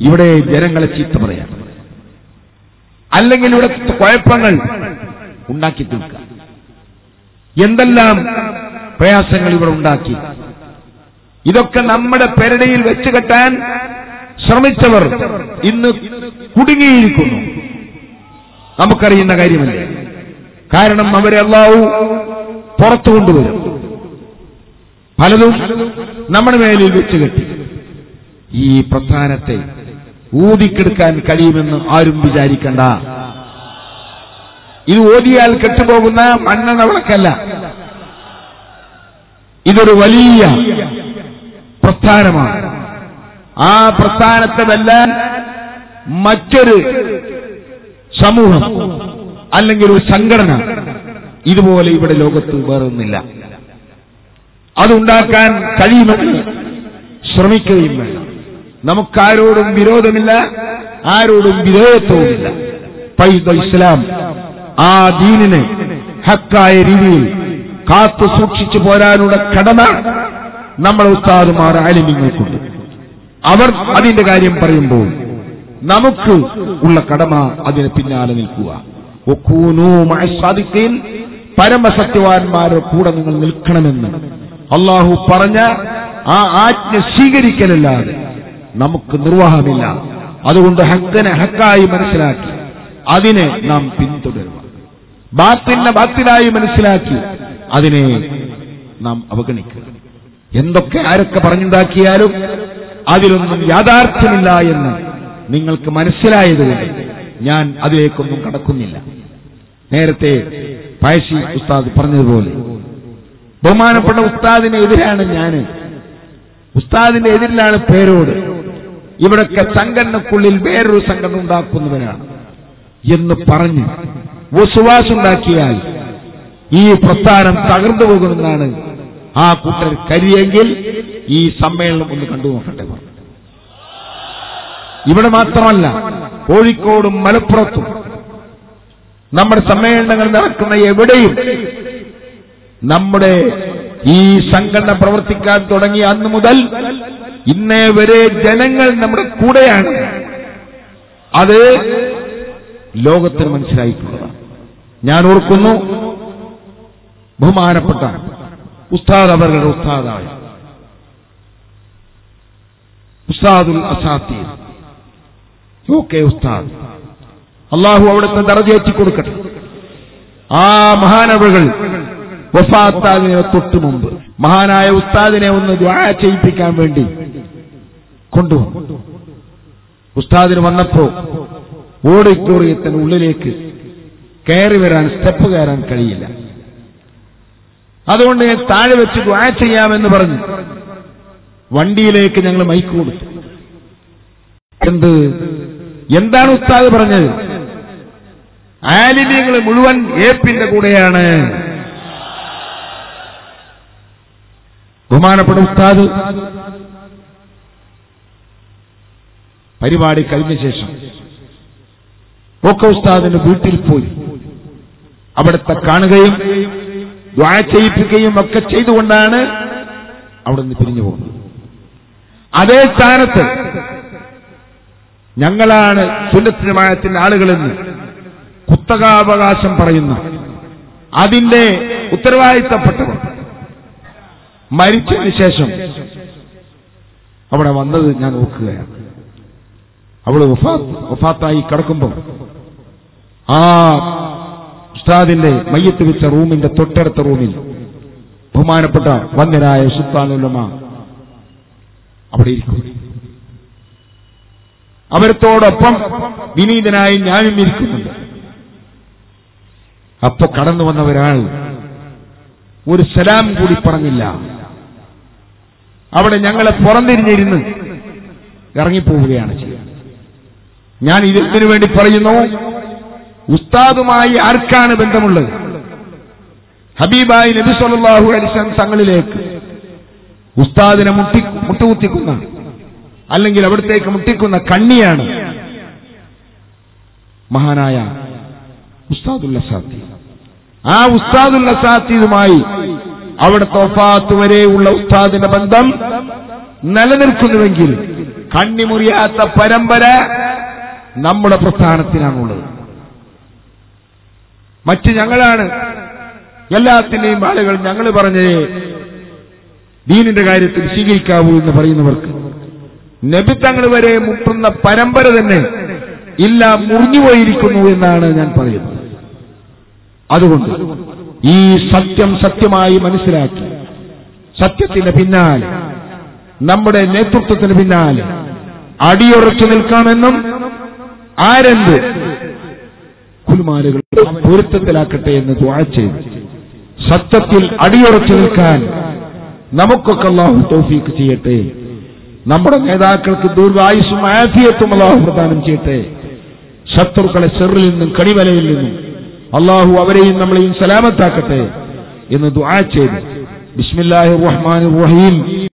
ഇവിടെ ജനങ്ങളെ ചീത്ത പറയാം, അല്ലെങ്കിൽ ഇവിടെ കുഴപ്പങ്ങൾ ഉണ്ടാക്കി തീർക്കാം. എന്തെല്ലാം പ്രയാസങ്ങൾ ഇവിടെ ഉണ്ടാക്കി. ഇതൊക്കെ നമ്മുടെ പെരടിയിൽ വെച്ച് കെട്ടാൻ ശ്രമിച്ചവർ ഇന്ന് കുടുങ്ങിയിരിക്കുന്നു. നമുക്കറിയുന്ന കാര്യമല്ലേ. കാരണം അവരെ അല്ലാഹു പുറത്തു കൊണ്ടുവരും. പലതും നമ്മുടെ മേലിൽ വെച്ച് കെട്ടി. ഈ പ്രസ്ഥാനത്തെ ഊതിക്കെടുക്കാൻ കഴിയുമെന്ന് ആരും വിചാരിക്കണ്ട. ഇത് ഓതിയാൽ കെട്ടുപോകുന്ന മണ്ണെണ്ണ വിളക്കല്ല. ഇതൊരു വലിയ പ്രസ്ഥാനമാണ്. ആ പ്രസ്ഥാനത്തെ വെല്ലാൻ മറ്റൊരു സമൂഹം അല്ലെങ്കിൽ ഒരു സംഘടന ഇതുപോലെ ഇവിടെ ലോകത്ത് വേറൊന്നില്ല. അതുണ്ടാക്കാൻ കഴിയുമെന്ന് ശ്രമിക്കുകയും വേണം. നമുക്കാരോടും വിരോധമില്ല, ആരോടും വിധേയത്വവുമില്ല. പൈതൽ ഇസ്ലാം ആ ദീനിനെ ഹക്കായ രീതിയിൽ കാത്തു സൂക്ഷിച്ചു പോരാനുള്ള കടമ നമ്മുടെ ഉസ്താദുമാർ ആലിമീങ്ങൾക്കുണ്ട്. അവർ അതിന്റെ കാര്യം പറയുമ്പോൾ നമുക്ക് ഉള്ള കടമ അതിന് പിന്നാലെ നിൽക്കുക. പരമസത്യവാന്മാരുടെ കൂടെ നിങ്ങൾ നിൽക്കണമെന്ന് അള്ളാഹു പറഞ്ഞ ആ ആജ്ഞ സ്വീകരിക്കലല്ലാതെ നമുക്ക് നിർവാഹമില്ല. അതുകൊണ്ട് ഹക്കിനെ ഹക്കായി മനസ്സിലാക്കി അതിനെ നാം പിന്തുടരുക. ബാത്തിനെ ബാത്തിലായി മനസ്സിലാക്കി അതിനെ നാം അവഗണിക്കുക. എന്തൊക്കെ ആരൊക്കെ പറഞ്ഞുണ്ടാക്കിയാലും അതിലൊന്നും യാഥാർത്ഥ്യമില്ല എന്ന് നിങ്ങൾക്ക് മനസ്സിലായതുകൊണ്ട് ഞാൻ അതിലേക്കൊന്നും കടക്കുന്നില്ല. നേരത്തെ പഴശ്ശി ഉസ്താദ് പറഞ്ഞതുപോലെ ബഹുമാനപ്പെട്ട ഉസ്താദിന് എതിരാണ് ഞാൻ, ഉസ്താദിന്റെ എതിരിലാണ് പേരോട്. ഇവിടൊക്കെ സംഘടനക്കുള്ളിൽ വേറൊരു സംഘടന ഉണ്ടാക്കുന്നവനാണ് എന്ന് പറഞ്ഞ് വസുവാസുണ്ടാക്കിയാൽ ഈ പ്രസ്ഥാനം തകർന്നു പോകുമെന്നാണ് ആ കൂട്ടർ കരുതിയെങ്കിൽ ഈ സമ്മേളനം ഒന്ന് കണ്ടു നോക്കട്ടെ. ഇവിടെ മാത്രമല്ല, കോഴിക്കോടും മലപ്പുറത്തും നമ്മുടെ സമ്മേളനങ്ങൾ നടക്കുന്ന എവിടെയും നമ്മുടെ ഈ സംഘടന പ്രവർത്തിക്കാൻ തുടങ്ങിയ അന്ന് മുതൽ ഇന്നേ വരെ ജനങ്ങൾ നമ്മുടെ കൂടെയാണ്. അത് ലോകത്തിന് മനസ്സിലായിട്ടുള്ളതാണ്. ഞാൻ ഓർക്കുന്നു, ബഹുമാനപ്പെട്ട ഉസ്താദ് അവരുടെ ഉസ്താദായ ഉസ്താദുൽ അസാത്തീർ ഓക്കെ ഉസ്താദ്, അള്ളാഹു അവിടുത്തെ ദറജയേറ്റി കൊടുക്കട്ടെ. ആ മഹാനവകൾ വഫാത്താതിന് തൊട്ടു മുമ്പ് മഹാനായ ഉസ്താദിനെ ഒന്ന് ദുആ ചെയ്യിപ്പിക്കാൻ വേണ്ടി കൊണ്ടുവന്നു. ഉസ്താദിന് വന്നപ്പോ ഓഡിറ്റോറിയത്തിന് ഉള്ളിലേക്ക് കയറി വരാൻ, സ്റ്റെപ്പ് കയറാൻ കഴിയില്ല. അതുകൊണ്ട് ഞാൻ താഴെ വെച്ച് ദുആ ചെയ്യാമെന്ന് പറഞ്ഞു വണ്ടിയിലേക്ക് ഞങ്ങൾ മൈക്ക് കൊടുത്തു. എന്താണ് ഉസ്താദ് പറഞ്ഞത്? ആലിമീങ്ങൾ മുഴുവൻ ഏപ്പിന്റെ കൂടെയാണ്. ബഹുമാനപ്പെട്ട ഉസ്താദ് പരിപാടി കഴിഞ്ഞ ശേഷം ഒക്കെ ഉസ്താദിന്റെ വീട്ടിൽ പോയി അവിടുത്തെ കാണുകയും ദുആ ചെയ്യിപ്പിക്കുകയും ഒക്കെ ചെയ്തുകൊണ്ടാണ് അവിടെ നിന്ന് പിരിഞ്ഞു പോകുന്നത്. അതേ സ്ഥാനത്ത് ഞങ്ങളാണ് സുന്നത്ത് ജമാഅത്തിന്റെ ആളുകളെന്ന് കുത്തകാവകാശം പറയുന്ന അതിന്റെ ഉത്തരവാദിത്തപ്പെട്ടവർ മരിച്ചതിന് ശേഷം അവിടെ വന്നത് ഞാൻ ഓർക്കുകയാണ്. അവള് വഫാത്തായി കിടക്കുമ്പോൾ ആ ഉസ്താദിന്റെ മയ്യത്ത് വെച്ച റൂമിന്റെ തൊട്ടടുത്ത റൂമിൽ ബഹുമാനപ്പെട്ട വന്യരായ സുൽത്താനുൽ ഉലമ അവിടെ ഇരിക്കുന്നു. അവരത്തോടൊപ്പം വിനീതനായി ഞാനും ഇരിക്കുന്നുണ്ട്. അപ്പൊ കടന്നു വന്ന ഒരാൾ ഒരു സലാം കൂടി പറഞ്ഞില്ല. അവിടെ ഞങ്ങളെ പുറംതിരിഞ്ഞിരുന്ന് ഇറങ്ങിപ്പോവുകയാണ് ചെയ്യുന്നത്. ഞാൻ ഇതിനു വേണ്ടി പറയുന്നു, ഉസ്താദുമായി ആർക്കാണ് ബന്ധമുള്ളത്? ഹബീബായി നബി സല്ലല്ലാഹു അലൈഹി വസല്ലം തങ്ങളിലേക്ക് ഉസ്താദിനെ മുട്ടുകുത്തിക്കുന്ന അല്ലെങ്കിൽ അവിടത്തേക്ക് മുട്ടിക്കുന്ന കണ്ണിയാണ് മഹാനായ ഉസ്താദുൽ അസാത്തീർ. ആ ഉസ്താദുൽ അസാത്തീറുമായി അവിടുത്തെ വഫാത്ത് വരെയുള്ള ഉസ്താദിന്റെ ബന്ധം നിലനിൽക്കുന്നുവെങ്കിൽ കണ്ണിമുറിയാത്ത പരമ്പര നമ്മുടെ പ്രസ്ഥാനത്തിനാണുള്ളത്. മറ്റ് ഞങ്ങളാണ് എല്ലാത്തിന്റെയും ആളുകൾ ഞങ്ങൾ പറഞ്ഞേ ദീനിന്റെ കാര്യത്തിൽ സ്വീകരിക്കാവൂ എന്ന് പറയുന്നവർക്ക് നബിത്തങ്ങൾ വരെ മുട്ടുന്ന പരമ്പര തന്നെ ഇല്ല, മുറിഞ്ഞുപോയിരിക്കുന്നു എന്നാണ് ഞാൻ പറയുന്നത്. അതുകൊണ്ട് ഈ സത്യം സത്യമായി മനസ്സിലാക്കി സത്യത്തിന്റെ പിന്നാലെ നമ്മുടെ നേതൃത്വത്തിന് പിന്നാലെ അടിയുറച്ചു നിൽക്കാമെന്നും ആരെന്ത് കുൽമാലുകൾ പൊരുത്തത്തിലാക്കട്ടെ എന്ന് ദുആ ചെയ്തു സത്യത്തിൽ അടിയുറച്ചു നിൽക്കാൻ നമുക്കൊക്കെ അല്ലാഹു തൗഫീഖ് ചെയ്യട്ടെ. നമ്മുടെ നേതാക്കൾക്ക് ദീർഘായുസ്സും ആഫിയത്തും അല്ലാഹു പ്രദാനം ചെയ്യട്ടെ. ശത്രുക്കളെ ശർറിൽ നിന്നും കടിവലയിൽ നിന്നും അല്ലാഹു അവരെയും നമ്മളെയും സലാമത്താക്കട്ടെ എന്ന് ദുആ ചെയ്തു. ബിസ്മില്ലാഹിർ റഹ്മാനിർ റഹീം.